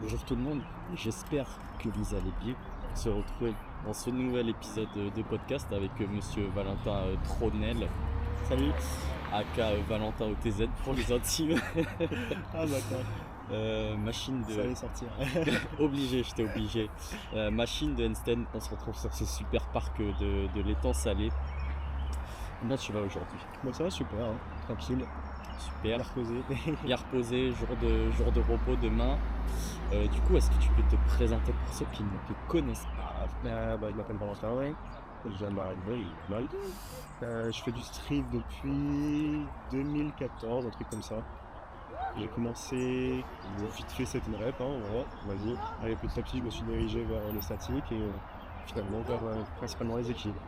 Bonjour tout le monde, j'espère que vous allez bien. On se retrouve dans ce nouvel épisode de podcast avec monsieur Valentin Tronel, Salut. aka Valentin OTZ pour les intimes. Ah d'accord, Machine ça de... allait sortir. J'étais obligé. Machine de handstand, on se retrouve sur ce super parc de l'étang salé. Là tu vas aujourd'hui. Bon ça va super, hein. Tranquille, Super, bien reposé. bien reposé, jour de repos demain. Du coup, est-ce que tu peux te présenter pour ceux qui ne te connaissent pas? Je m'appelle Valentin, ouais. Je viens de m'arriver, mal. Je fais du street depuis 2014, un truc comme ça. J'ai commencé vite fait cette rep, hein, voilà, vas-y. Et petit à petit je me suis dirigé vers les statiques et finalement vers principalement les équilibres.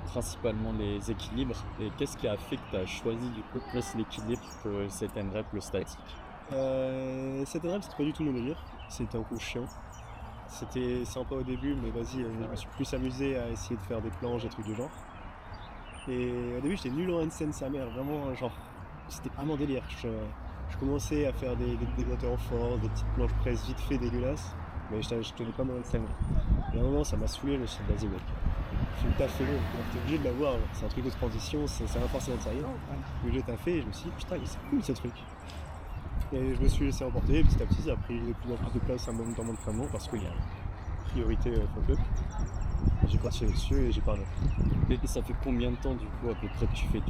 Principalement les équilibres. Et qu'est-ce qui a fait que tu as choisi du coup plus l'équilibre que cette rep, le statique? Cette rep c'était pas du tout mon délire, c'était un coup chiant. C'était sympa au début, mais vas-y, je me suis plus amusé à essayer de faire des planches, des trucs du genre. Et au début, j'étais nul en handstand, sa mère, vraiment, genre, c'était pas mon délire. Je commençais à faire des moteurs en force, des petites planches presse vite fait dégueulasses, mais je tenais pas mon handstand. Et à un moment, ça m'a saoulé, je me suis dit, vas-y, mec, faut le taffer, donc t'es obligé de l'avoir, c'est un truc de transition, ça va forcément de sérieux. Donc j'ai taffé et je me suis dit, putain, c'est cool ce truc. Et je me suis laissé emporter, petit à petit, ça a pris de plus en plus de place dans mon entraînement parce qu'il y a une priorité pour le club. J'ai continué dessus et j'ai parlé. Et ça fait combien de temps du coup à peu près que tu fais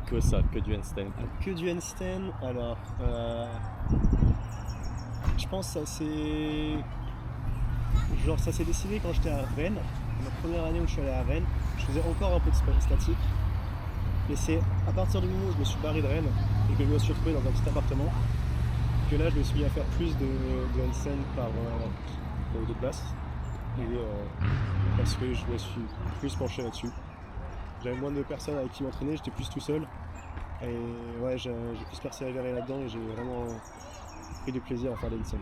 que ça, que du handstand? Que du handstand, alors je pense que ça s'est décidé quand j'étais à Rennes. Ma première année où je suis allé à Rennes, je faisais encore un peu de statique. Et c'est à partir du moment où je me suis barré de Rennes et que je me suis retrouvé dans un petit appartement que là je me suis mis à faire plus de handstand par de place. Et parce que je me suis plus penché là-dessus. J'avais moins de personnes avec qui m'entraîner, j'étais plus tout seul. Et ouais, j'ai plus persévéré là-dedans et j'ai vraiment pris du plaisir à faire des handstands.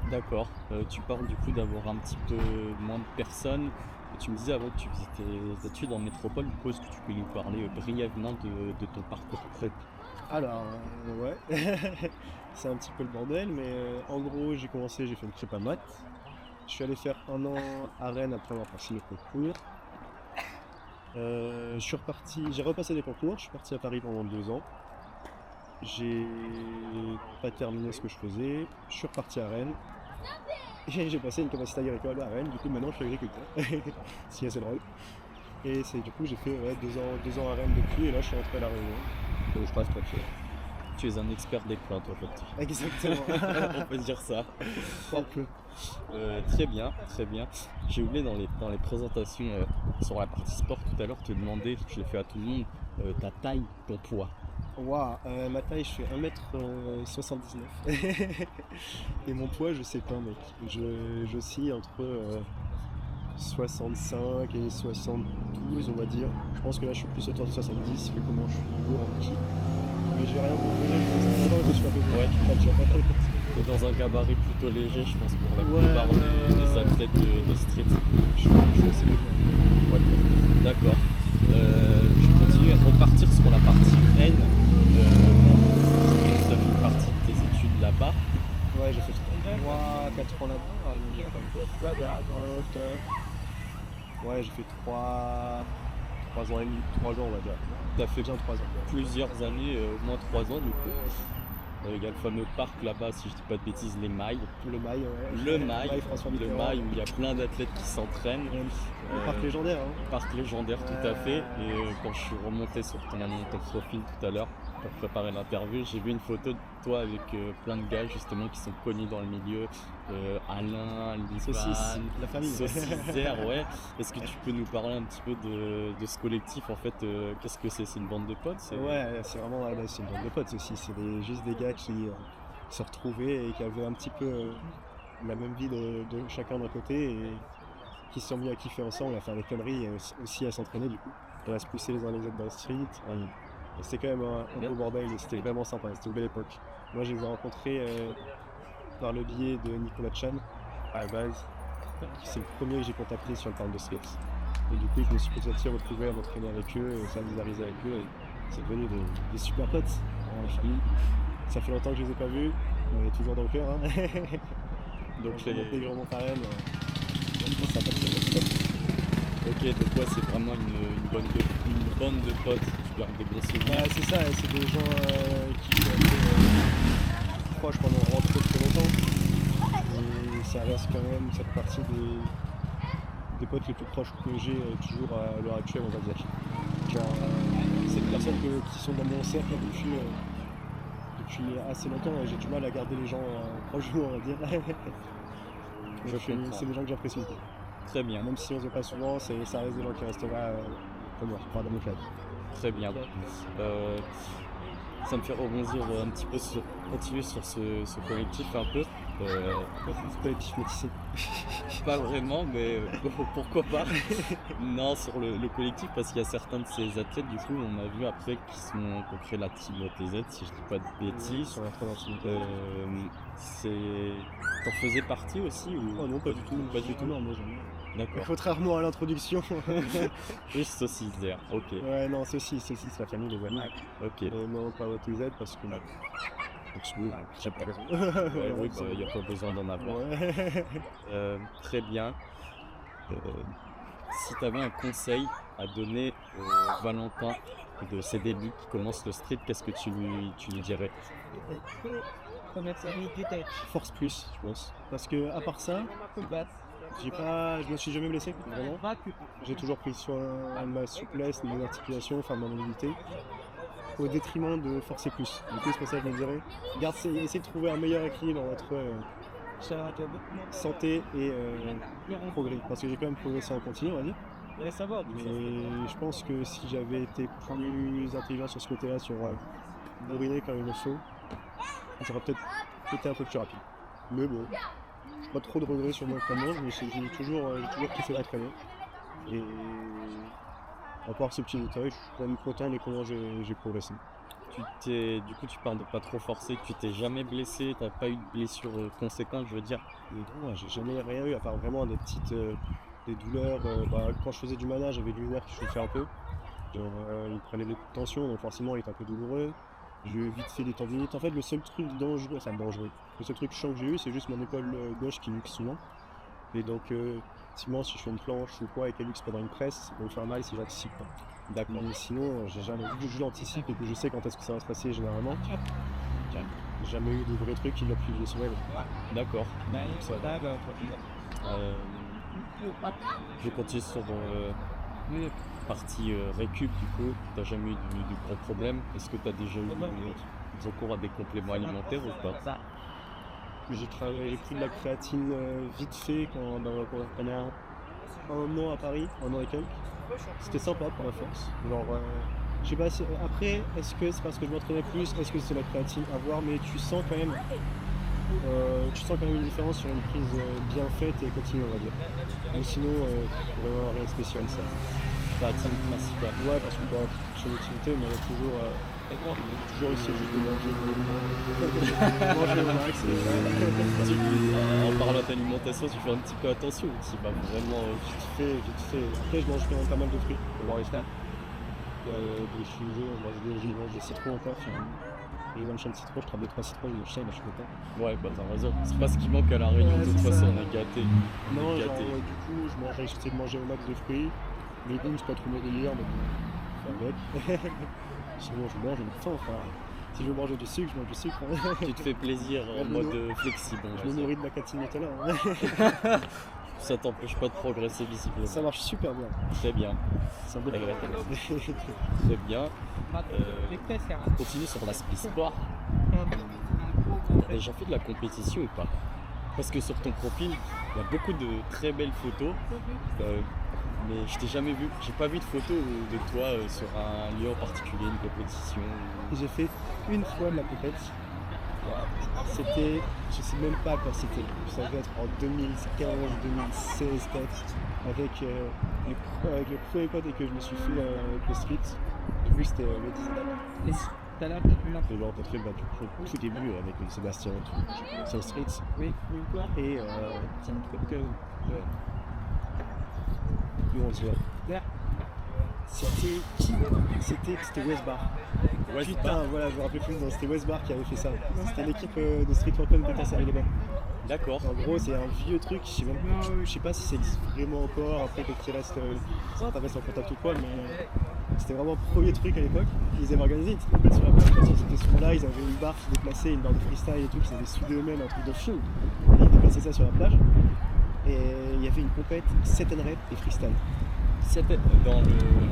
D'accord. Tu parles du coup d'avoir un petit peu moins de personnes. Tu me disais avant que tu faisais tes études en métropole. Du coup, est-ce que tu peux nous parler brièvement de ton parcours prep? Alors, ouais, c'est un petit peu le bordel, mais en gros, j'ai fait une prépa maths. Je suis allé faire un an à Rennes après avoir passé les concours. Je suis reparti, j'ai repassé les concours, je suis parti à Paris pendant 2 ans. J'ai pas terminé ce que je faisais, je suis reparti à Rennes. Et j'ai passé une capacité agricole à Rennes, du coup maintenant je suis agriculteur, ce qui est assez drôle. Et du coup j'ai fait 2 ans à Rennes depuis et là je suis rentré à La Réunion. Donc je reste tranquille. Tu es un expert des plantes aujourd'hui. Exactement. On peut dire ça. Un peu. Très bien, très bien. J'ai oublié dans les présentations sur la partie sport tout à l'heure te demander, je l'ai fait à tout le monde, ta taille, ton poids. Waouh, ma taille, je fais 1m79 et mon poids, je sais pas, mec. J'oscille entre 65 et 72, on va dire. Je pense que là, je suis plus autour de 70, vu comment je suis lourd en petit. Mais j'ai rien pour je suis un peu Ouais. T'es dans un gabarit plutôt léger, je pense, pour la plupart des athlètes de street. je suis assez bien. Ouais. D'accord. Je continue à repartir sur la partie Rennes. Ça fait partie de tes études là-bas. Ouais, j'ai fait 3-4 ans là-bas. Ouais, j'ai fait 3 ans et demi, 3 ans on va dire. Tu as fait Bien 3 ans. plusieurs années, au moins 3 ans du coup. Il y a le fameux parc là-bas, si je dis pas de bêtises, les Mailles. Le Mail, ouais. Le Mail, François le Mitterrand. Mail où il y a plein d'athlètes qui s'entraînent. Le parc légendaire, hein. Parc légendaire, tout à fait. Et quand je suis remonté sur ton profil tout à l'heure pour préparer l'interview, j'ai vu une photo de toi avec plein de gars justement qui sont connus dans le milieu. Alain, Saucisse, Livan, la famille. Saucissère, ouais. Est-ce que tu peux nous parler un petit peu de ce collectif en fait? Qu'est-ce que c'est? C'est une bande de potes? Ouais, c'est vraiment c'est une bande de potes aussi. C'est juste des gars qui se retrouvaient et qui avaient un petit peu la même vie de chacun d'un côté et qui se sont mis à kiffer ensemble, à faire des conneries et aussi à s'entraîner du coup. Et à se pousser les uns les autres dans le street. Et c'était quand même un beau bordel et c'était vraiment sympa, c'était une belle époque. Moi je les ai rencontrés par le biais de Nicolas Chan à la base. C'est le premier que j'ai contacté sur le parc de skate. Et du coup je me suis petit à petit retrouvé à m'entraîner avec eux et faire des arrivées avec eux. Et c'est devenu des super potes. Ça fait longtemps que je les ai pas vus. On est toujours dans le cœur. Hein. Donc Je remonte les grands Montarel. Ça n'a pas de problème. ok, donc ouais, c'est vraiment une bande de potes, tu gardes des bons souvenirs. Bah, c'est ça, et c'est des gens qui sont assez proches pendant vraiment très longtemps. Et ça reste quand même cette partie des potes les plus proches que j'ai toujours à l'heure actuelle, on va dire. Car c'est des personnes qui sont dans mon cercle depuis assez longtemps et j'ai du mal à garder les gens proches de moi, on va dire. Je Donc, comprends. c'est des gens que j'apprécie beaucoup. Très bien, Même si on se voit pas souvent, ça reste des gens qui restent là comme moi, enfin, dans mon club. très bien. Ça me fait rebondir un petit peu continuer sur ce collectif un peu. C'est collectif métissé. Pas vraiment, mais pourquoi pas. Non, sur le collectif, parce qu'il y a certains de ces athlètes, du coup, on a vu après qui ont créé la team OTZ, si je dis pas de bêtises. Sur la tranquillité. T'en faisais partie aussi ou... Oh non, pas du tout. Pas du tout. Non, moi jamais. D'accord. Contrairement à l'introduction. Juste saucisse d'air, ok. Ouais, non, ceci, c'est la famille, les amis. Ok. Non, pas OTZ parce que. J'ai pas raison. Ouais, oui, il n'y a pas besoin d'en avoir. Ouais. Très bien. Si tu avais un conseil à donner au Valentin de ses débuts qui commence le street, qu'est-ce que tu lui dirais? Force plus, je pense. Parce que à part ça, je me suis jamais blessé, vraiment. J'ai toujours pris soin de ma souplesse, de mon articulation, enfin de ma mobilité, au détriment de forcer plus. Du coup, c'est pour ça que je me dirais, essayer de trouver un meilleur équilibre entre santé et progrès. Parce que j'ai quand même progressé en continu, on va dire. Mais je pense que si j'avais été plus intelligent sur ce côté-là, sur bourriner quand il le faut, ça aurait peut-être été un peu plus rapide. Mais bon, pas trop de regrets sur mon entraînement, mais j'ai toujours kiffé l'entraîner. Et à part ce petit détail, je suis quand même content de comment j'ai progressé. Du coup, tu parles de pas trop forcer, tu t'es jamais blessé, t'as pas eu de blessure conséquente, je veux dire. Et non, j'ai jamais rien eu, à part vraiment des petites des douleurs. Quand je faisais du mana, j'avais du nerf qui chauffait un peu. Genre, il prenait des coups de tension, donc forcément il était un peu douloureux. J'ai eu vite fait des tendinites. En fait, le seul truc dangereux, le seul truc chiant que j'ai eu, c'est juste mon épaule gauche qui luxe souvent. Et donc, typiquement, si je fais une planche ou quoi et qu'elle luxe pendant une presse, ça peut me faire mal si j'anticipe pas. D'accord. Mais sinon, j'ai jamais vu que je l'anticipe et que je sais quand est-ce que ça va se passer généralement. J'ai jamais eu de vrais trucs qui l'ont pu les sauver. D'accord. Je continue sur partie récup, du coup, t'as jamais eu de gros problèmes. Est-ce que t'as déjà eu recours à des compléments alimentaires ou pas? J'ai pris de la créatine vite fait quand on a un an à Paris, un an et quelques. C'était sympa pour la force. Genre, je sais pas si, après, est-ce que c'est parce que je m'entraînais plus, est-ce que c'est la créatine à voir, mais tu sens quand même une différence sur une prise bien faite et continue, on va dire. Mais sinon, vraiment rien de spécial ça. Créatine principale. Ouais, parce que chez l'activité, on a toujours essayé juste de manger au max. En parlant d'alimentation, tu fais un petit peu attention, tu vas vraiment Vite fait. Après, je mange quand même pas mal de fruits pour voir les stats. Des fumées, je mange des citrons encore. J'ai un champ de citron, je trappe 2-3 citrons, je mange ça, je suis content. Ouais, bah t'as raison. C'est pas ce qui manque à la Réunion, de toute façon, on est gâtés. Non, genre, du coup, j'essaie de manger au max de fruits. Les légumes, c'est pas trop mes délires, mais bon, avec. Sinon, je mange, j'ai faim, enfin. Si je veux manger du sucre, je mange du sucre. Tu te fais plaisir en mode flexible. Je me nourris de la cantine Nutella. Ça t'empêche pas de progresser visiblement. Ça marche super bien. Très bien. C'est un peu Très bien. On continue sur l'aspect sport. T'as déjà fait de la compétition ou pas? Parce que sur ton profil, il y a beaucoup de très belles photos. Mais je t'ai jamais vu, j'ai pas vu de photos de toi sur un lieu en particulier, une compétition. J'ai fait une fois de la compète. C'était, je sais même pas quand c'était, ça devait être en 2015, 2016 peut-être, avec le premier pote et que je me suis fait avec le street. Du coup c'était le 10. Je l'ai rencontré du coup, au tout début avec Sébastien sur le street. Oui, et c'était West Bar. Putain, voilà, je me rappelais plus, non, c'était Westbar qui avait fait ça. C'était l'équipe de Street Workman de Tassari-les-Bains. D'accord. En gros, c'est un vieux truc, je sais pas si ça existe vraiment encore, après peut-être qu'il reste, ça reste en contact ou quoi, mais c'était vraiment le premier truc à l'époque. Ils avaient organisé une petite compète sur la plage, parce que c'était ce moment-là, ils avaient une barre qui déplaçait, une barre de freestyle et tout, qu'ils avaient soudé eux-mêmes, un truc de fou. Et ils déplaçaient ça sur la plage. Et il y avait une compète set and rep et freestyle. C'était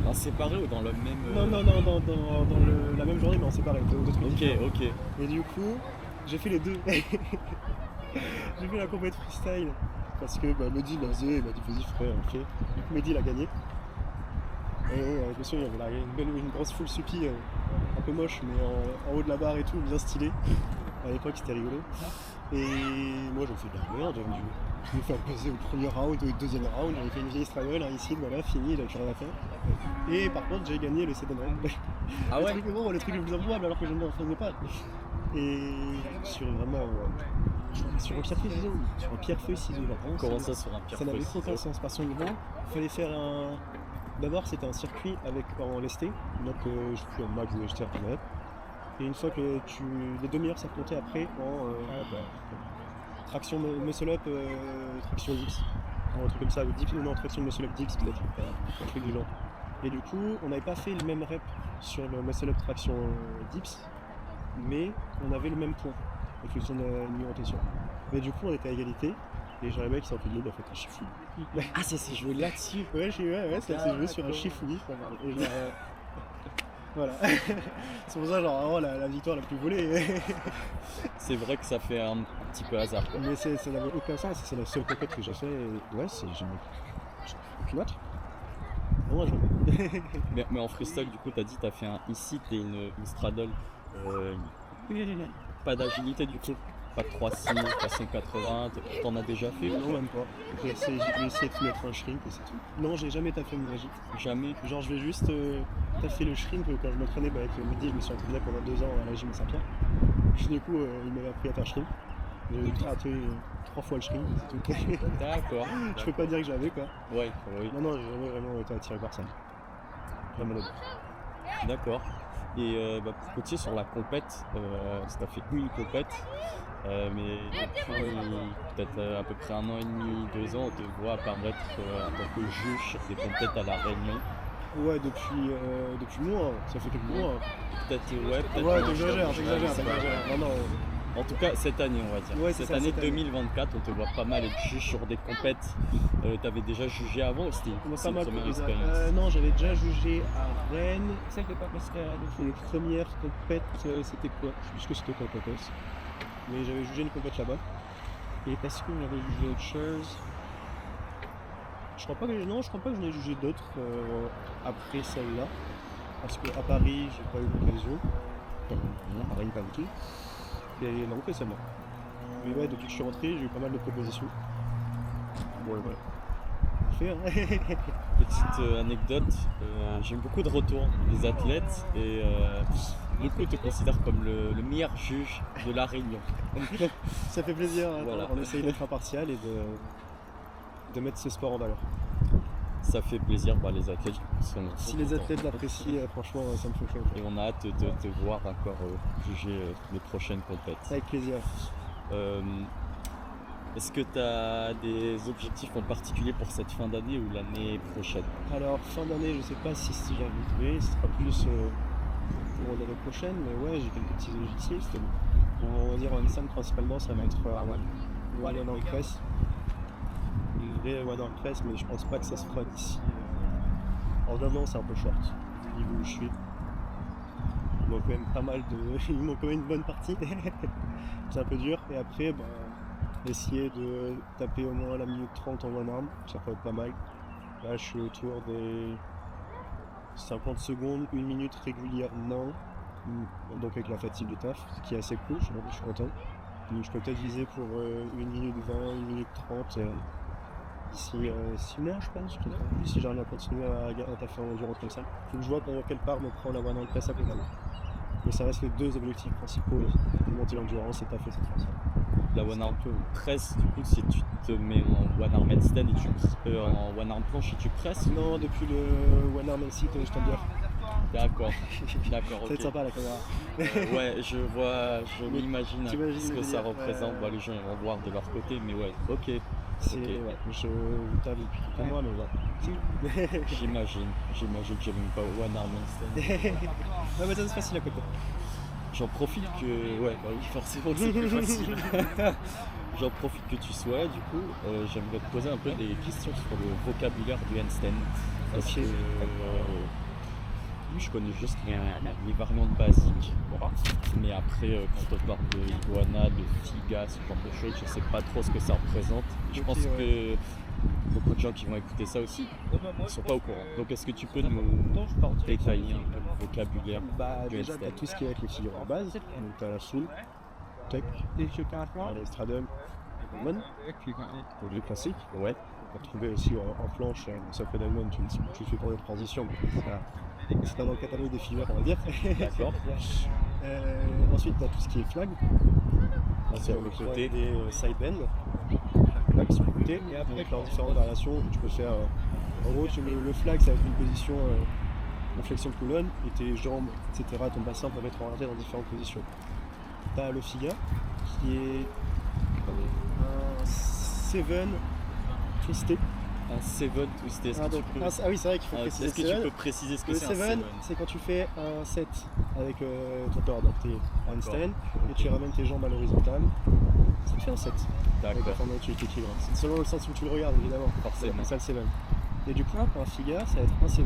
en séparé ou dans le même. Non, dans la même journée, mais en séparé, deux trucs différents. Ok. Et du coup, j'ai fait les deux. J'ai fait la compète freestyle parce que Mehdi l'a faisait, il m'a dit vas-y frère, ok. Du coup Mehdi l'a gagné. Et je me souviens, il y avait une grosse foule suppie, un peu moche, mais en haut de la barre et tout, bien stylé. À l'époque c'était rigolo. Et moi je me fais de la merde, je me fais imposer au premier round, au deuxième round, j'avais fait une vieille struggle, un ici, voilà, fini, j'avais plus rien à faire. Et par contre j'ai gagné le second round. Ah ouais. Le truc le plus improbable alors que je ne m'en faisais pas. Et sur vraiment sur un pierre-feuille ciseau. Comment ça sur un pierre-feuille? Ça n'avait aucun sens parce qu'en gros, il fallait faire un. D'abord, c'était un circuit en lesté, donc je suis en mode j'étais à. Et une fois que les deux meilleurs s'affrontaient après en traction muscle-up, traction dips, un truc comme ça, ou dips, non, traction muscle-up dips peut-être, un truc du genre. Et du coup, on n'avait pas fait le même rep sur le muscle-up traction dips, mais on avait le même point, avec le son de numérotation. Mais du coup, on était à égalité, et j'ai un mec qui s'est fait de l'eau, il a fait un chiffou. Ah, ça s'est joué là-dessus? Ouais, ça s'est joué sur un chiffou. Voilà. C'est pour ça, genre, vraiment, la victoire la plus volée. C'est vrai que ça fait un petit peu hasard, quoi. Mais ça n'avait aucun sens, c'est la seule compète que j'ai fait. Ouais, j'ai aucune autre. Vraiment, mais en freestyle, du coup, t'as dit, t'as fait un ici, t'es une straddle. Pas d'agilité, du coup. Pas de 3-6, pas 180, t'en as déjà fait? Non, même pas. J'ai essayé de mettre un shrink et c'est tout. Non, j'ai jamais taffé une magie. Jamais. Genre, je vais juste taffer le shrink quand je m'entraînais avec Mehdi, je me suis entraîné pendant 2 ans à la gym à Saint-Pierre. Du coup, il m'avait appris à faire shrink. J'ai raté 3 fois le shrink, c'est tout. D'accord. Je peux pas dire que j'avais quoi. Ouais, oui. Non, j'ai jamais vraiment été attiré par ça. Vraiment le. D'accord. Et pour continuer sur la compète, ça fait une compète, mais depuis peut-être à peu près 1 an et demi, 2 ans, on te voit apparaître en tant que juge sur des compètes à La Réunion. Ouais, depuis mois, ça fait quelques mois. Peut-être. Ouais, t'exagères. Non. En tout cas, cette année, on va dire. Ouais, cette année 2024, on te voit pas mal être juge sur des compètes. T'avais déjà jugé avant ou c'était pas mal une première expérience? Non, j'avais déjà jugé à Rennes. Ça fait pas parce que les premières compètes, c'était quoi? Je sais plus ce que c'était comme compète. Mais j'avais jugé une compète là-bas. Et parce que j'avais jugé autre chose. Je crois pas que j'en ai jugé d'autres après celle-là. Parce qu'à Paris, j'ai pas eu l'occasion. Non, à Paris, pas du tout. Et non, que celle-là. Mais ouais, depuis que je suis rentré, j'ai eu pas mal de propositions. Bon, et voilà. Fait, hein. Petite anecdote, j'aime beaucoup de retours des athlètes et beaucoup te considèrent comme le meilleur juge de La Réunion. Ça fait plaisir, Voilà. On essaye d'être impartial et de mettre ce sport en valeur. Ça fait plaisir, les athlètes sont Si les athlètes l'apprécient, franchement, ça me fait chaud. Et on a hâte de te voir encore juger les prochaines compètes. Avec plaisir. Est-ce que tu as des objectifs en particulier pour cette fin d'année ou l'année prochaine? Alors, fin d'année, je sais pas si j'y arriverai, ce sera plus pour l'année prochaine, mais ouais, j'ai quelques petits objectifs. On va dire en Nissan, principalement, ça va être One Arm Press. Le vrai One Arm Press, mais je pense pas que ça se fera d'ici. En un an, c'est un peu short, du niveau où je suis. Il manque quand même pas mal il manque quand même une bonne partie. C'est un peu dur. Et après, essayer de taper au moins la minute 30 en one arm, ça peut être pas mal. Là, je suis autour des 50 secondes, 1 minute régulièrement, donc avec la fatigue de taf, ce qui est assez cool, je suis content. Donc je peux peut-être viser pour 1 minute 20, 1 minute 30 d'ici 6 mois, je pense, si j'arrive à continuer à taffer en endurance comme ça. Faut que je vois pour quelle part me prend la one arm press à côté. Mais ça reste les 2 objectifs principaux, monter l'endurance et taffer cette fois-ci. La one arm press, du coup, si tu te mets en one arm headstand et en one arm planche et tu presses? Non, depuis le one arm sit standard. D'accord, d'accord, Ça va ok. être sympa la caméra. Ouais, je Mais m'imagine t'imagines ce le que ça délire, représente. Bah, les gens ils vont voir de leur côté, mais ouais, ok, C'est ok. ouais, je table depuis quelques mois, mais ouais. J'imagine que j'aime pas One Arm Handstand. Ouais, mais ça c'est facile à côté. J'en profite que. Ouais, bah oui, forcément que c'est plus facile. J'en profite que tu sois là, du coup, j'aimerais te poser un peu des questions sur le vocabulaire du handstand. Parce Ok. que oui, je connais juste les variantes basiques. Mais après, quand on parle de iguana, de figa, ce genre de choses, je sais pas trop ce que ça représente. Je Ok, pense ouais. que beaucoup de gens qui vont écouter ça aussi ne sont pas au courant. Donc, est-ce que tu peux nous détailler un peu le vocabulaire Bah du déjà handstand? t'as tout ce qui est avec les figures en base, donc t'as la soul, tech, le stradum, le Diamond, donc les classiques. Ouais, On peut trouver aussi en planche, ça fait Diamond, tu le fais pour une transition, mais c'est pas dans le catalogue des figures on va dire. d'accord. Ensuite t'as tout ce qui est flag, Sur le côté. des side bend, flag sur le côté, et après leurs différentes variations que tu peux faire. En gros le flag ça va être une position en flexion de colonne et tes jambes, etc., ton bassin peuvent être orientés dans différentes positions. T'as le figa qui est un 7 twisté. Un seven twisté. Est-ce que tu peux... Ah oui, c'est vrai qu'il faut préciser Est-ce que tu seven. peux préciser ce que Le c'est un 7, seven? c'est quand tu fais un set avec ton corps, donc t'es handstand et tu ramènes tes jambes à l'horizontale. Ça te fait un set. Avec la D'accord, forme où tu t'équilibres. C'est selon le sens où tu le regardes, évidemment. forcément. C'est ça le 7. Et du coup, un figa, ça va être un 7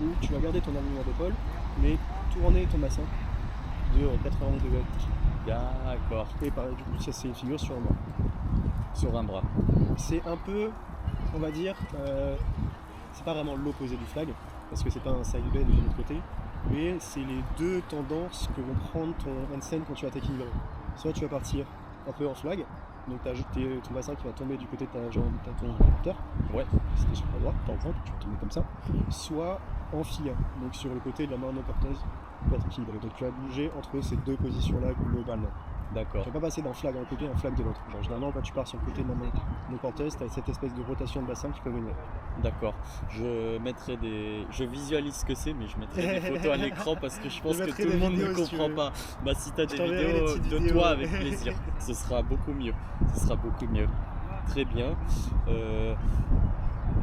où tu vas garder ton alignement d'épaule, mais tourner ton bassin de 90 degrés. D'accord. Et pareil, du coup, ça c'est une figure sur un bras. Sur un bras. C'est un peu, on va dire, c'est pas vraiment l'opposé du flag, parce que c'est pas un side bend de l'autre côté, mais c'est les deux tendances que vont prendre ton handstand quand tu vas t'équilibrer. Soit tu vas partir un peu en flag, donc tu as ton bassin qui va tomber du côté de ta jambe, ton porteur, Ouais, si t'es sur la droite par exemple, tu vas tomber comme ça, soit en figa, donc sur le côté de la main non porteuse pour être équilibré. Donc tu vas bouger entre ces deux positions-là globalement. d'accord. Tu vas pas passer d'un flag d'un côté à un flag de l'autre. Genre, généralement, quand tu pars sur le côté de la main non porteuse, tu as cette espèce de rotation de bassin qui peut venir. D'accord. Je visualise ce que c'est, mais je mettrai des photos à l'écran parce que je pense Je que mettrai tout le des monde ne vidéos, si tu comprend veux. pas. Bah, si tu as Je des t'enverrai vidéos des petites de vidéos. toi, avec plaisir. Ce sera beaucoup mieux. Ce sera beaucoup mieux. Très bien.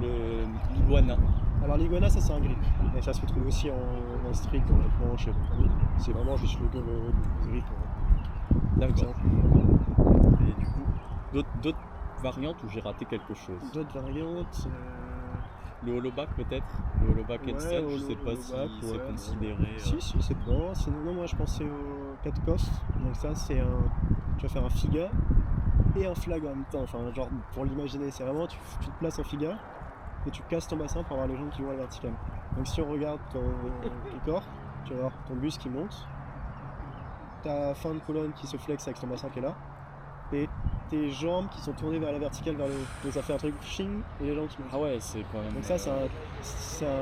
L'iguana. Alors, l'iguana, ça c'est un grip. Et ça se retrouve aussi en strict, en planche. C'est vraiment juste le grip. D'accord. Et du coup, d'autres variantes où j'ai raté quelque chose. D'autres variantes. Le holoback peut-être. Le holoback Ouais, handstand, je sais pas holoback, si ouais. c'est considéré. Si, c'est dedans. Sinon, non, moi je pensais au Katkoff. Donc, ça, c'est un. Tu vas faire un figa et un flag en même temps. Enfin, genre, pour l'imaginer, c'est vraiment, tu te places en figa et tu casses ton bassin pour avoir les jambes qui vont à la verticale. Donc, si on regarde ton corps, tu vas avoir ton buste qui monte, ta fin de colonne qui se flexe avec ton bassin qui est là, et tes jambes qui sont tournées vers la verticale, vers le haut. Donc, ça fait un truc ching et les jambes qui montent. Ah ouais, c'est quand même. Donc ça,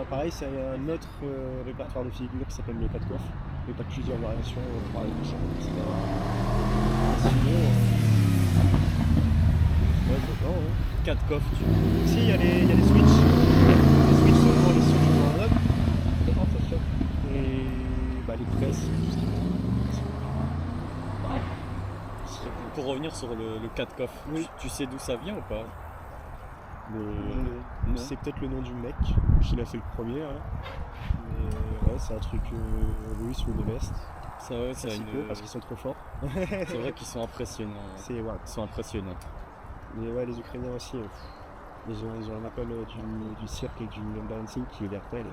pareil, c'est un autre répertoire de figures qui s'appelle le Katkoff. Et tu as plusieurs variations, pareil, etc. Sinon, ouais, d'accord, ouais. 4 coffres, tu Si, il y a les switches. Les switches sont pour les switches en up. Et bah, les presses, tout ce qui Pour revenir sur le 4 coffres, Oui. tu sais d'où ça vient ou pas? Non. C'est peut-être le nom du mec qui l'a fait le premier. Hein. Mais ouais, c'est un truc russe ou de l'Est. Ça, ouais, c'est Parce qu'ils sont trop forts. c'est vrai qu'ils sont impressionnants. C'est ouais. Ils sont impressionnants. Mais ouais, les Ukrainiens aussi, ils ont une école du cirque et du dancing qui est virtuelle.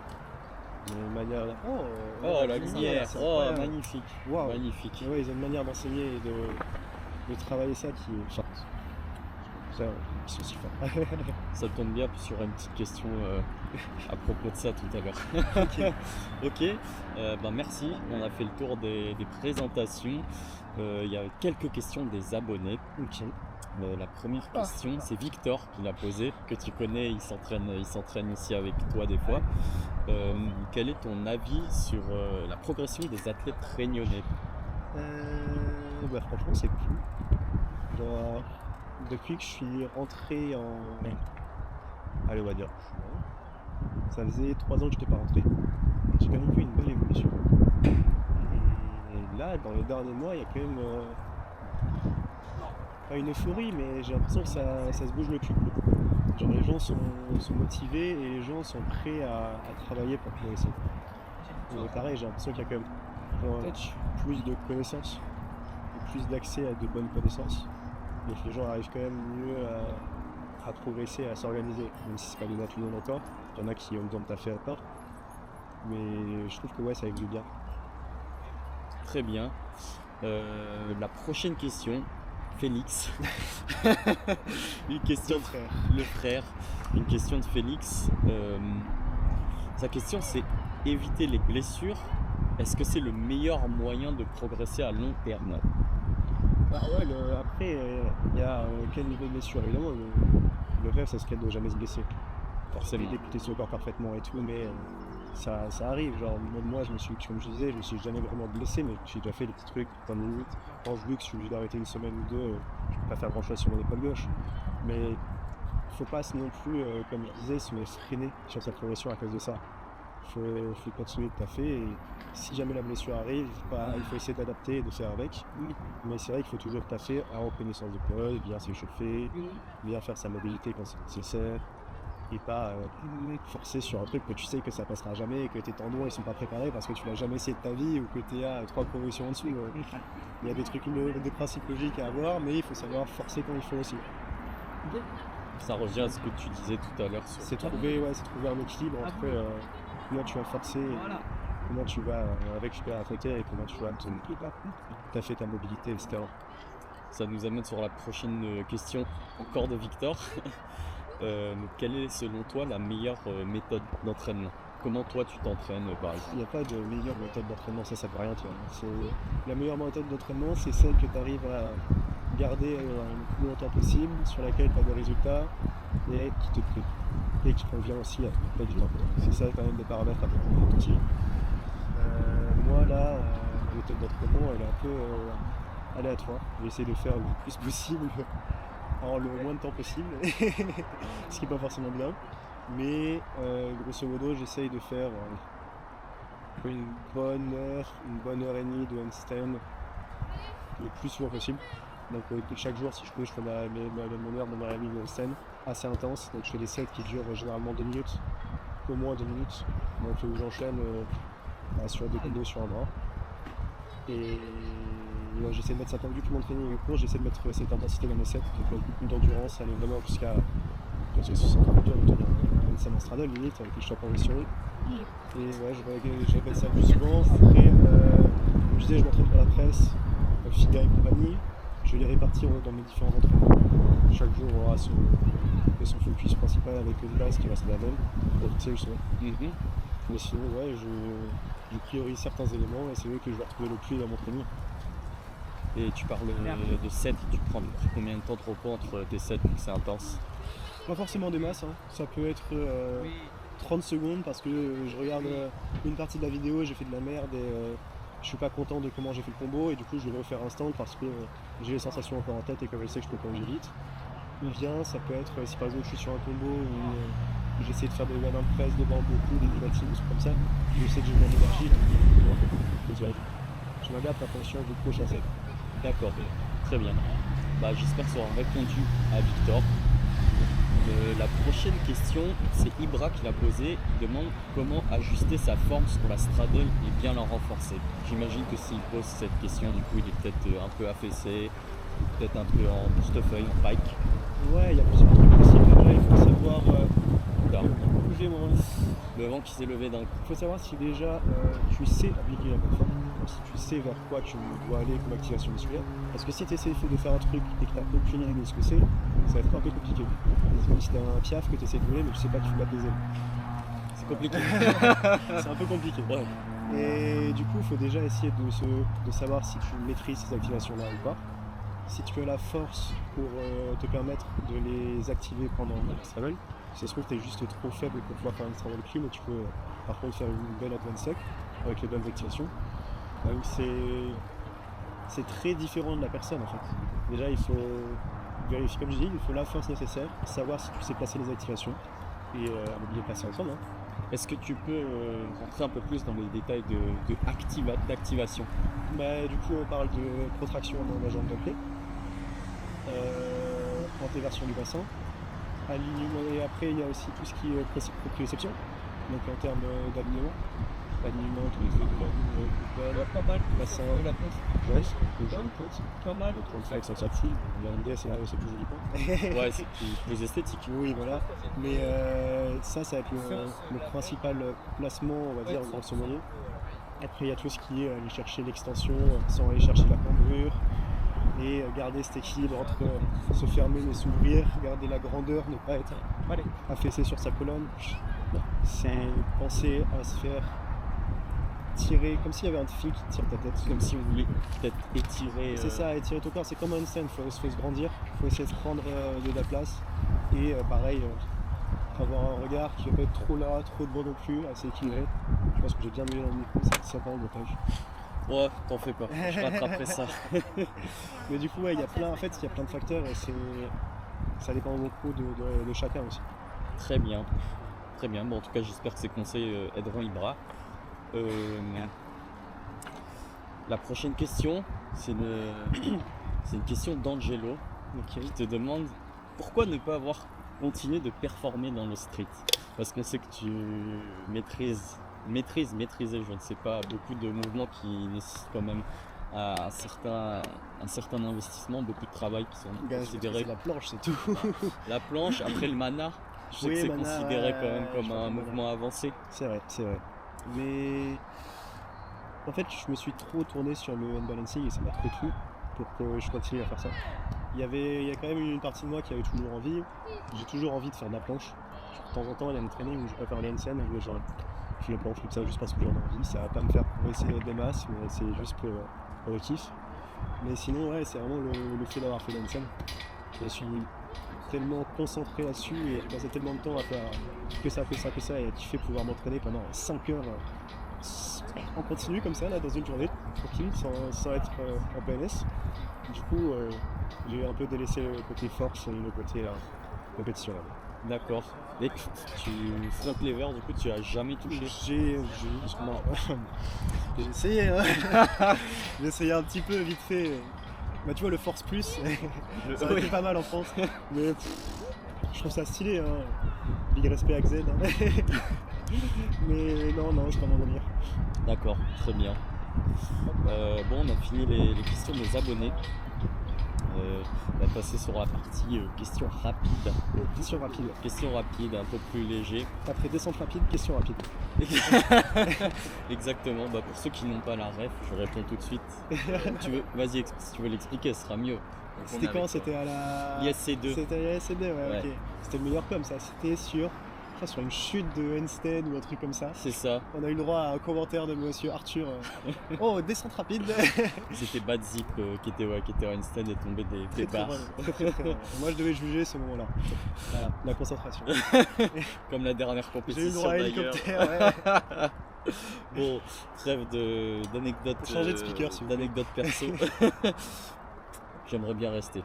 Ils ont une manière. Oh, la lumière, c'est oh, incroyable. magnifique, Waouh. magnifique. Et ouais, ils ont une manière d'enseigner et de travailler ça qui est forte. Ça, ils sont si forts. Ça tombe bien, puis sur une petite question à propos de ça tout à l'heure. Ok, ben merci, on a fait le tour des présentations. Il y a quelques questions des abonnés. Ok. La première question, c'est Victor qui l'a posée, que tu connais, il s'entraîne aussi avec toi des fois. Quel est ton avis sur la progression des athlètes réunionnais? Bah, franchement, c'est cool. Genre, depuis que je suis rentré allez, on va dire. Ça faisait 3 ans que je n'étais pas rentré. j'ai quand même vu une belle évolution. Et là, dans les derniers mois, il y a quand même pas une euphorie, mais j'ai l'impression que ça se bouge le cul. Genre les gens sont motivés et les gens sont prêts à travailler pour progresser. Et pareil, j'ai l'impression qu'il y a quand même plus de connaissances, plus d'accès à de bonnes connaissances. Et que les gens arrivent quand même mieux à progresser, à s'organiser, même si c'est pas donné à tout le monde encore. Il y en a qui ont besoin de taffer encore. Mais je trouve que ouais, ça évolue bien. Très bien. La prochaine question, Félix. Une question frère. le frère. Une question de Félix. Sa question c'est éviter les blessures. Est-ce que c'est le meilleur moyen de progresser à long terme? Bah ouais, après, il y a quel niveau de blessure? Évidemment, le rêve, ça serait de jamais se blesser. Forcément. D'écouter son corps parfaitement et tout, mais ça arrive. Genre, moi, comme je disais, je me suis jamais vraiment blessé, mais j'ai déjà fait des petits trucs, 20 minutes. Quand je vu que je suis obligé d'arrêter une semaine ou deux, je peux pas faire grand chose sur mon épaule gauche. Mais faut pas non plus, comme je disais, se freiner sur sa progression à cause de ça. Faut continuer de taffer et si jamais la blessure arrive, il faut essayer d'adapter et de faire avec. Mais c'est vrai qu'il faut toujours taffer à reconnaissance de cause, bien s'échauffer, bien faire sa mobilité quand c'est nécessaire et pas forcer sur un truc que tu sais que ça passera jamais et que tes tendons ils sont pas préparés parce que tu l'as jamais essayé de ta vie ou que tu es à 3 progressions en dessous. Il y a des trucs, des principes logiques à avoir, mais il faut savoir forcer quand il faut aussi. Ça revient à ce que tu disais tout à l'heure. C'est trouver un équilibre entre comment tu vas forcer, comment tu vas récupérer à côté et comment tu vas taffer ta mobilité, etc. Ça nous amène sur la prochaine question, encore de Victor. Quelle est selon toi la meilleure méthode d'entraînement? Comment toi tu t'entraînes par exemple? Il n'y a pas de meilleure méthode d'entraînement, ça veut rien dire. La meilleure méthode d'entraînement, c'est celle que tu arrives à garder le plus longtemps possible, sur laquelle tu as des résultats et qui te plaît. Et qui convient aussi à ton emploi du temps. C'est ça quand même des paramètres à prendre en compte. Moi là, la méthode d'entraînement elle est un peu aléatoire. J'essaie de faire le plus possible en le moins de temps possible, ce qui n'est pas forcément bien. Mais grosso modo, j'essaye de faire une bonne heure et demie de handstand le plus souvent possible. Donc chaque jour, si je peux, je fais mon heure et demie de handstand assez intense. Donc je fais des sets qui durent généralement 2 minutes, au moins 2 minutes. Donc où j'enchaîne sur 2 combos sur un bras. Et j'essaie de mettre ça, vu que mon training est court, j'essaie de mettre cette intensité dans mes sets, donc beaucoup d'endurance, aller vraiment jusqu'à c'est dur de tenir une scène en straddle limite avec les chocs en progression. Et ouais, je répète ça plus souvent. Après, comme je disais, je m'entraîne pour la presse, FIGA et compagnie. Je vais les répartir dans mes différents entraînements. Chaque jour aura son focus principal avec une base qui reste la même pour fixer le sommet. Mais sinon, ouais, je priorise certains éléments et c'est eux que je vais retrouver le plus dans mon training. Et tu parles de sets, tu prends combien de temps de repos entre tes sets vu que c'est intense? Pas forcément des masses, hein. Ça peut être 30 secondes parce que je regarde une partie de la vidéo, j'ai fait de la merde et je suis pas content de comment j'ai fait le combo et du coup je vais refaire instant parce que j'ai les sensations encore en tête et que je sais que je peux corriger vite. Ou bien ça peut être si par exemple je suis sur un combo où j'essaie de faire des one press devant beaucoup, des négatives, des trucs comme ça, je sais que j'ai de l'énergie, je m'adapte en fonction du prochain set. D'accord, très bien. J'espère que ça aura répondu à Victor. La prochaine question, c'est Ibra qui l'a posée. Il demande comment ajuster sa forme sur la straddle et bien la renforcer. J'imagine que s'il pose cette question, du coup, il est peut-être un peu affaissé, ou peut-être un peu en portefeuille, en pike. Ouais, il y a plusieurs trucs possibles. Déjà, il faut savoir bouger mon le vent qui s'est levé d'un coup. Il faut savoir si déjà tu sais appliquer la bonne forme, si tu sais vers quoi tu dois aller comme activation musculaire. Parce que si tu essaies de faire un truc et que tu n'as aucune idée de ce que c'est, ça va être un peu compliqué. C'est comme si tu as un piaf que tu essaies de voler mais tu sais pas que tu battes des ailes. C'est compliqué. C'est un peu compliqué. Ouais. Et du coup, il faut déjà essayer de savoir si tu maîtrises ces activations-là ou pas. Si tu as la force pour te permettre de les activer pendant le straddle. Si ça se trouve que tu es juste trop faible pour pouvoir faire un straddle clean, mais tu peux par contre faire une belle advance sec avec les bonnes activations. Donc c'est très différent de la personne en fait. Déjà il faut vérifier, comme je dis, il faut la force nécessaire, savoir si tu sais placer les activations et on va les placer ensemble. Est-ce que tu peux rentrer un peu plus dans les détails d'activation? Bah, du coup, on parle de protraction dans la jambe d'appelé, intéversion du bassin, alignement, et après il y a aussi tout ce qui est proprioception, donc en termes d'alignement, tous les trucs de la ligne, Pas mal. bassin, La place. ouais, Pas mal. le 35 sans ça foule, le MD c'est plus joli point. Ouais, c'est plus esthétique. Oui, voilà, mais ça va être le principal placement, on va dire, dans ce moyen. Après il y a tout ce qui est aller chercher l'extension sans aller chercher la cambrure, et garder cet équilibre entre se fermer mais s'ouvrir, garder la grandeur, ne pas être affaissé sur sa colonne. C'est penser à se faire tirer comme s'il y avait un fil qui tire ta tête. Comme si on voulait peut-être étirer. C'est ça, étirer ton corps, c'est comme un handstand, il faut se grandir, il faut essayer de prendre de la place et pareil, avoir un regard qui ne va pas être trop là, trop devant non plus, assez équilibré. Je pense que j'ai bien mis dans le micro, c'est sympa au montage. Ouais, t'en fais pas, je rattraperai ça. Mais du coup, ouais, il y a plein de facteurs et ça dépend beaucoup de chacun aussi. Très bien. Très bien. Bon, en tout cas, j'espère que ces conseils aideront Ibra. La prochaine question, c'est une question d'Angelo qui te demande pourquoi ne pas avoir continué de performer dans le street? Parce qu'on sait que tu maîtriser, je ne sais pas, beaucoup de mouvements qui nécessitent quand même un certain investissement, beaucoup de travail qui sont considérés. C'est la planche, c'est tout. La planche, après le mana, je sais que c'est considéré quand même comme un mouvement avancé. C'est vrai. Mais en fait, je me suis trop tourné sur le handbalancing et ça m'a trop plu pour que je continue à faire ça. Il y a quand même une partie de moi qui avait toujours envie. J'ai toujours envie de faire de la planche. De temps en temps, il y a une training où je préfère les handstands et genre je fais la planche comme ça juste parce que j'en ai envie. Ça va pas me faire progresser des masses, mais c'est juste pour le kiff. Mais sinon, ouais, c'est vraiment le fait d'avoir fait l'handstand. Je suis tellement concentré là-dessus et j'ai passé tellement de temps à faire que ça et à kiffer pouvoir m'entraîner pendant 5 heures en continu comme ça là dans une journée tranquille sans être en PNS. Du coup j'ai un peu délaissé le côté force et le côté compétition là. D'accord. Et tu front lever, du coup tu as jamais touché? J'ai essayé j'ai essayé un petit peu vite fait. Bah tu vois le force plus ça aurait été pas mal en France, mais je trouve ça stylé, big respect à Xen, mais non c'est pas mon délire. D'accord, très bien. Bon, on a fini les questions des abonnés. On va passer sur la partie questions rapides. Questions rapides, un peu plus léger. Après descente rapide, question rapide. Exactement, bah, pour ceux qui n'ont pas la ref, je réponds tout de suite. Vas-y, si tu veux l'expliquer, ce sera mieux. C'était quand? C'était à la... l'ISC2. C'était à l'ISC2, ouais. Ok. C'était le meilleur com ça, c'était sur une chute de handstand ou un truc comme ça. C'est ça. On a eu le droit à un commentaire de monsieur Arthur. Oh, descente rapide. C'était Bad Zip qui était en handstand et tombé des barres. Très drôle. Moi je devais juger ce moment-là. Voilà, la concentration. Comme la dernière compétition. J'ai eu le droit à l'hélicoptère, ouais. Bon, trêve d'anecdotes. Changer de speaker, s'il vous plaît. D'anecdotes perso. J'aimerais bien rester.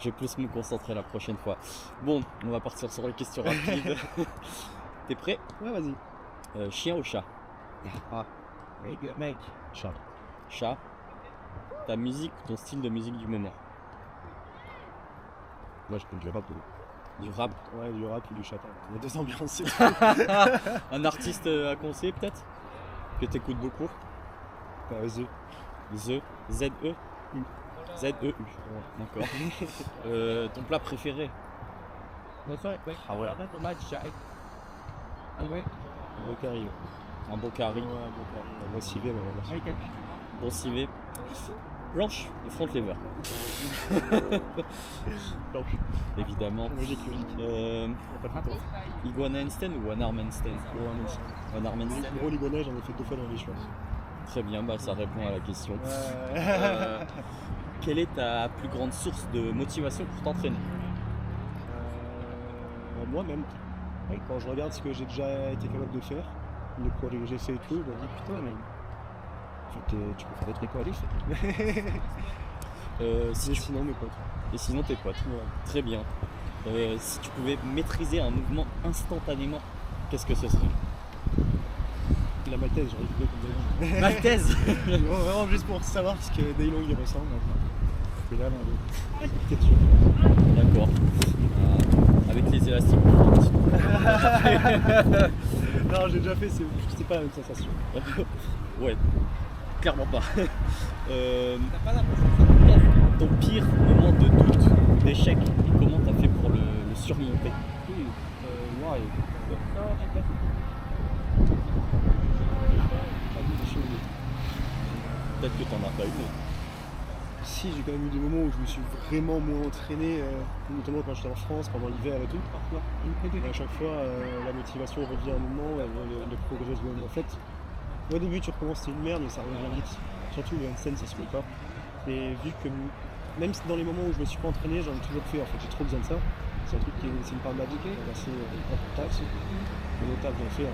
Je vais plus me concentrer la prochaine fois. Bon, on va partir sur les questions rapides. T'es prêt? Ouais, vas-y. Chien ou chat? Very good, mate. Chat. Chat. Ta musique ou ton style de musique du moment? Moi je peux du rap. Du rap? Ouais, du rap ou du chat. Il y a deux ambiances. Un artiste à conseiller peut-être? Que t'écoutes beaucoup? The. Z-E? Z-E-U. D'accord. Ton plat préféré? Ah ouais. Un beau carré. Un bon curry. Ouais, un beau carré. Moi civé, mais voilà. Bon civet. Blanche et front lever. Blanche. Évidemment. Logique. Iguana handstand ou one arm handstand? One arm handstand. Gros l'iguana, j'en ai fait 2 fois dans les choix. Très bien, bah ça répond à la question. Ouais. Quelle est ta plus grande source de motivation pour t'entraîner? Moi-même. Quand je regarde ce que j'ai déjà été capable de faire, les projets que j'ai fait et tout, je me dis putain, mais en fait, tu peux faire des trucs à l'if. Sinon mes potes. Et sinon tes potes. Ouais. Très bien. Si tu pouvais maîtriser un mouvement instantanément, qu'est-ce que ce serait? la maltaise, j'aurais trouvé comme Daylong. Maltaise. Vraiment juste pour savoir ce que Daylong il ressemble. Et là, peut-être sûr. D'accord. Avec les élastiques. Non, j'ai déjà fait, c'est pas la même sensation. Ouais, clairement pas. T'as pas l'impression Ton pire moment de doute ou d'échec, et comment t'as fait pour le surmonter? Ouais. Peut-être que t'en as pas eu. Si, j'ai quand même eu des moments où je me suis vraiment moins entraîné, notamment quand j'étais en France, pendant l'hiver et tout. Et à chaque fois, la motivation revient à un moment, le progrès se voit. En fait, au début, tu recommences, c'est une merde, mais ça revient vite. Surtout le handstand, ça se fait pas. Et vu que, même si dans les moments où je me suis pas entraîné, j'en ai toujours fait. En fait, j'ai trop besoin de ça. C'est un truc c'est une part de ma vie qui est assez importante. Les notables j'en fais.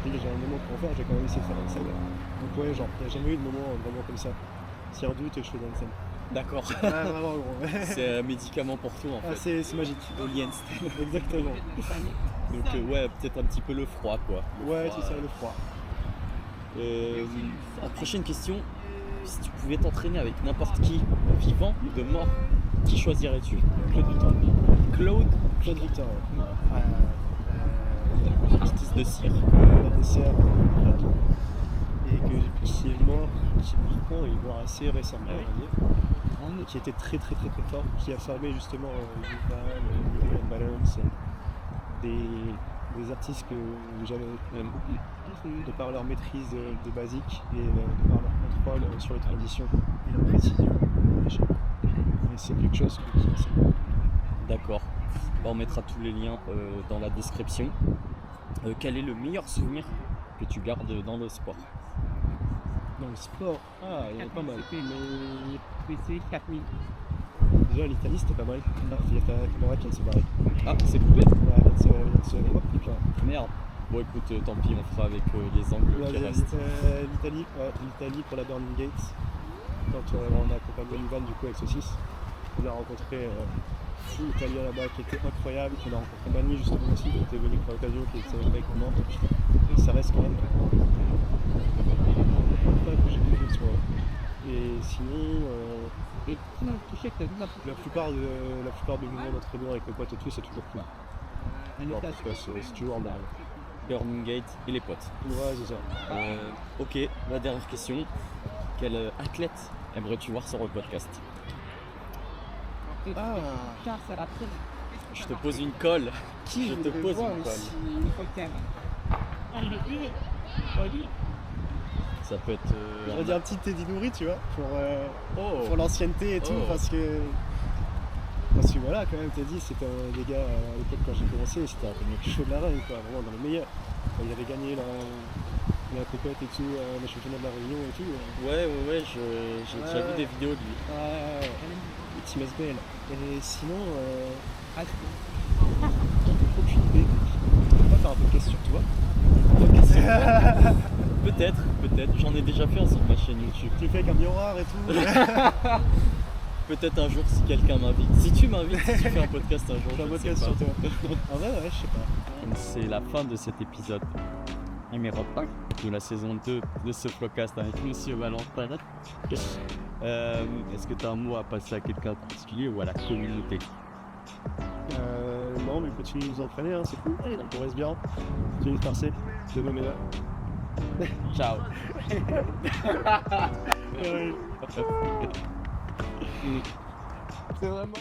J'ai un moment pour en faire, j'ai quand même essayé de faire un handstand. Donc ouais, genre, il n'y a jamais eu de moment vraiment comme ça. S'il y a un doute, je fais de handstand. D'accord. Ah, vraiment, gros. C'est un médicament pour tout en Ah, fait. c'est magique. Au handstand. Exactement. Donc ouais, peut-être un petit peu le froid quoi. Ouais, c'est ça, le froid. La prochaine question, si tu pouvais t'entraîner avec n'importe qui, vivant ou de mort, qui choisirais-tu? Claude Vuitton. Claude Vuitton, artiste de cirque. la dessert. Et qui est mort, qui est marquant, il est mort assez récemment, on va dire. Qui était très fort, qui a formé justement Yuval, Balance, des artistes que j'avais de par leur maîtrise des basiques et de par leur contrôle sur les transitions et leur précision. Et c'est quelque chose qui est D'accord. Bah, on mettra tous les liens dans la description. Quel est le meilleur souvenir que tu gardes dans le sport? dans le sport. Ah, il y en a pas mal. Mais c'est 4000. Déjà l'Italie c'était pas mal. Ah, il y a ta caméra qui vient de se barrer. Ah, c'est coupé? Ouais, elle vient de se hop, là. Merde. Bon écoute, tant pis, on fera avec les angles Ouais, qui restent. l'Italie pour la Burning Gates. Quand on a accompagné Yuval du coup avec Saucisse, on a rencontré fou italien là-bas qui était incroyable. On a rencontré Manu justement aussi qui était venu pour l'occasion, qui était avec comment. Ça reste quand même incroyable que j'ai vu sur. Et sinon, Et sinon, tu sais que t'as vu la plupart des moments d'entraînement avec mes potes et tout, c'est toujours cool. Alors, parce que c'est toujours en barre. Burning Gate et les potes. Ouais, c'est ça. Ok, la dernière question. Quel athlète aimerais-tu voir sur le podcast? Ah, ça la traîne. Je te pose une colle. qui Je te voudrais pose voir une colle. aussi Il faut que t'aimes. Ça peut être. J'aurais dit un petit Teddy Nourri, tu vois, Oh. pour l'ancienneté et tout, Oh. parce que voilà, quand même, Teddy, c'était un des gars à l'époque quand j'ai commencé, c'était un mec chaud de la reine, quoi, vraiment dans les meilleurs. Quand il avait gagné la compète et tout, le championnat de la Réunion et tout. Ouais, j'ai déjà vu des vidéos de lui. Et Team SBL. Et sinon, Ah, aucune idée. On va faire un podcast sur toi. Peut-être, j'en ai déjà fait un sur ma chaîne YouTube. Tu le fais avec un miroir et tout. Peut-être un jour si quelqu'un m'invite. Si tu m'invites, si tu fais un podcast un jour, Je fais un je ne sais podcast pas. sur toi. En vrai, ouais, je sais pas. C'est la fin de cet épisode numéro 5 de la saison 2 de ce podcast avec Monsieur Valentin. Est-ce que tu as un mot à passer à quelqu'un en particulier ou à la communauté? Non, mais continue de nous entraîner, hein, c'est cool. On reste bien. Continue de farcer. De me là. Ciao. Ouais. C'est vraiment.